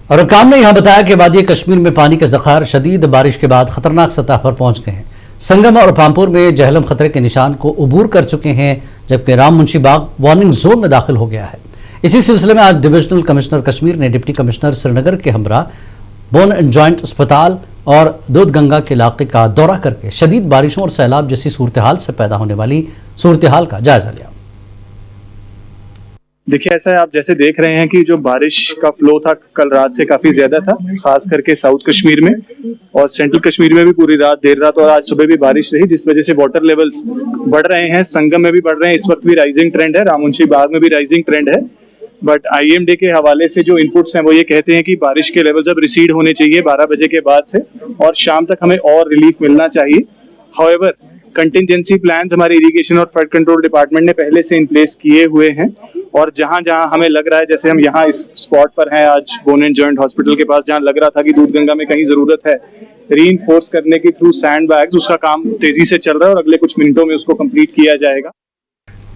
और काम ने यहां बताया कि वादी कश्मीर में पानी के ज़ख़ायर शदीद बारिश के बाद खतरनाक सतह पर पहुंच गए हैं। संगम और पामपुर में जहलम खतरे के निशान को उबूर कर चुके हैं, जबकि राम मुंशी बाग वार्निंग जोन में दाखिल हो गया है। इसी सिलसिले में आज डिविजनल कमिश्नर कश्मीर ने डिप्टी कमिश्नर श्रीनगर के हमरा बोन एंड जॉइंट अस्पताल और दूध गंगा के इलाके का दौरा करके शदीद बारिशों और सैलाब जैसी सूरत हाल से पैदा होने वाली सूरत हाल का जायजा लिया। देखिए, ऐसा है, आप जैसे देख रहे हैं कि जो बारिश का फ्लो था कल रात से काफी ज्यादा था, खास करके साउथ कश्मीर में और सेंट्रल कश्मीर में भी पूरी रात देर रात और आज सुबह भी बारिश रही, जिस वजह से वाटर लेवल्स बढ़ रहे हैं। संगम में भी बढ़ रहे हैं, इस वक्त भी राइजिंग ट्रेंड है, राममुंशी बाग में भी राइजिंग ट्रेंड है। बट IMD के हवाले से जो इनपुट्स हैं वो ये कहते हैं कि बारिश के लेवल्स अब रिसीड होने चाहिए 12 बजे के बाद से और शाम तक हमें और रिलीफ मिलना चाहिए। हाउएवर कंटिजेंसी प्लान्स हमारे इरिगेशन और फ्लड कंट्रोल डिपार्टमेंट ने पहले से इन प्लेस किए हुए हैं और जहां जहां हमें लग रहा है, जैसे हम यहाँ इस स्पॉट पर हैं आज बोन एंड जॉइंट हॉस्पिटल के पास, जहां लग रहा था कि दूध गंगा में कहीं जरूरत है रीइंफोर्स करने की थ्रू सैंड बैग्स, उसका काम तेजी से चल रहा है और अगले कुछ मिनटों में उसको कंप्लीट किया जाएगा।